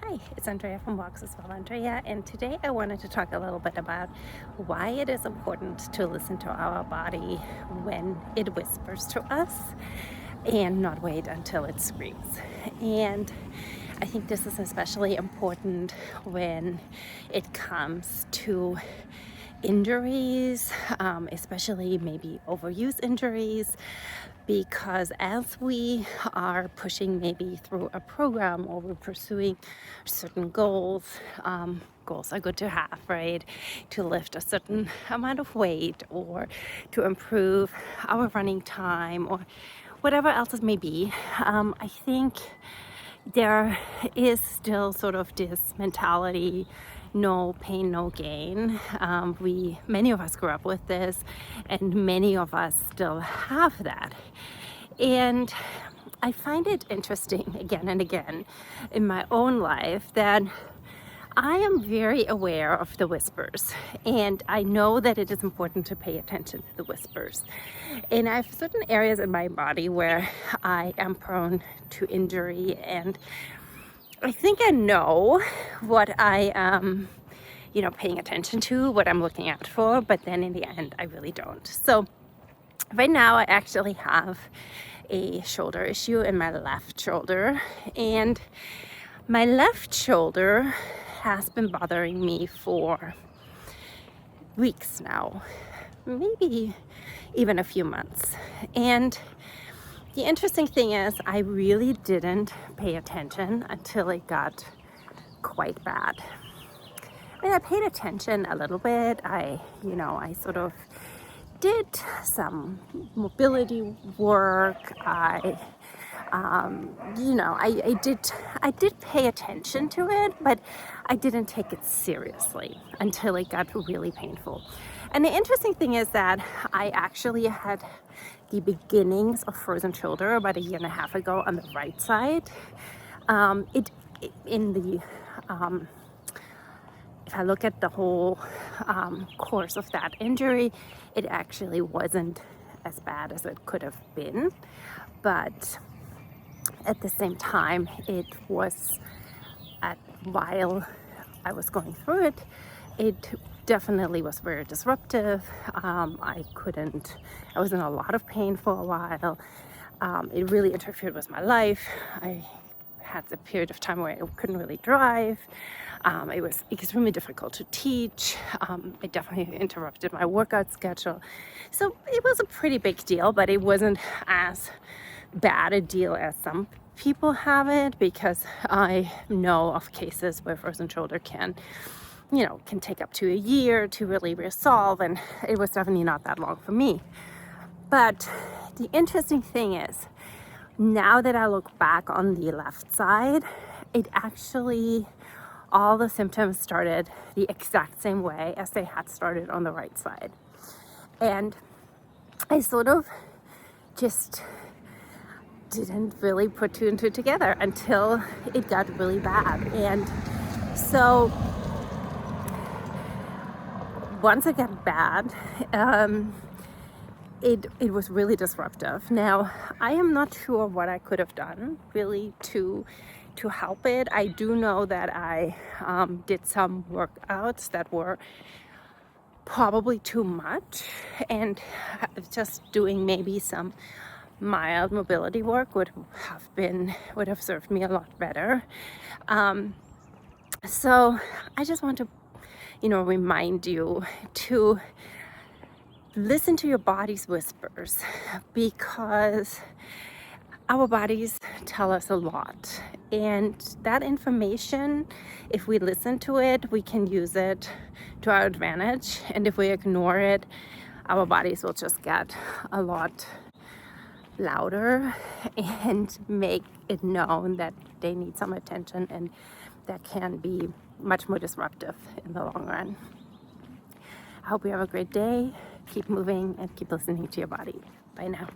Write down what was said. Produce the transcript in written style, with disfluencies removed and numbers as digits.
Hi, it's Andrea from Walks with WellAndrea, and today I wanted to talk a little bit about why it is important to listen to our body when it whispers to us and not wait until it screams. And I think this is especially important when it comes to injuries, especially maybe overuse injuries, because as we are pushing maybe through a program or we're pursuing certain goals, goals are good to have, right? To lift a certain amount of weight or to improve our running time or whatever else it may be. I think there is still sort of this mentality, no pain, no gain. Many of us grew up with this, and many of us still have that. And I find it interesting again and again in my own life that I am very aware of the whispers, and I know that it is important to pay attention to the whispers. And I have certain areas in my body where I am prone to injury, and I think I know what I am, paying attention to, what I'm looking out for, but then in the end, I really don't. So right now, I actually have a shoulder issue in my left shoulder, and my left shoulder has been bothering me for weeks now, maybe even a few months. And the interesting thing is I really didn't pay attention until it got quite bad. I mean, I paid attention a little bit. I sort of did some mobility work. I did pay attention to it, but I didn't take it seriously until it got really painful. And the interesting thing is that I actually had the beginnings of frozen shoulder about a year and a half ago on the right side. If I look at the whole course of that injury, it actually wasn't as bad as it could have been. But at the same time, it was, while I was going through it, it definitely was very disruptive. I was in a lot of pain for a while. It really interfered with my life. I had a period of time where I couldn't really drive. It was extremely difficult to teach. It definitely interrupted my workout schedule. So it was a pretty big deal, but it wasn't as bad a deal as some people have it, because I know of cases where frozen shoulder can take up to a year to really resolve, and it was definitely not that long for me. But the interesting thing is, now that I look back on the left side, it actually, all the symptoms started the exact same way as they had started on the right side. And I sort of just didn't really put two and two together until it got really bad. And so once it got bad, it was really disruptive. Now, I am not sure what I could have done really to help it. I do know that I did some workouts that were probably too much, and just doing maybe some mild mobility work would have served me a lot better. So I just want to remind you to listen to your body's whispers, because our bodies tell us a lot, and that information, if we listen to it, we can use it to our advantage. And if we ignore it, our bodies will just get a lot louder and make it known that they need some attention, and that can be much more disruptive in the long run. I hope you have a great day. Keep moving and keep listening to your body. Bye now.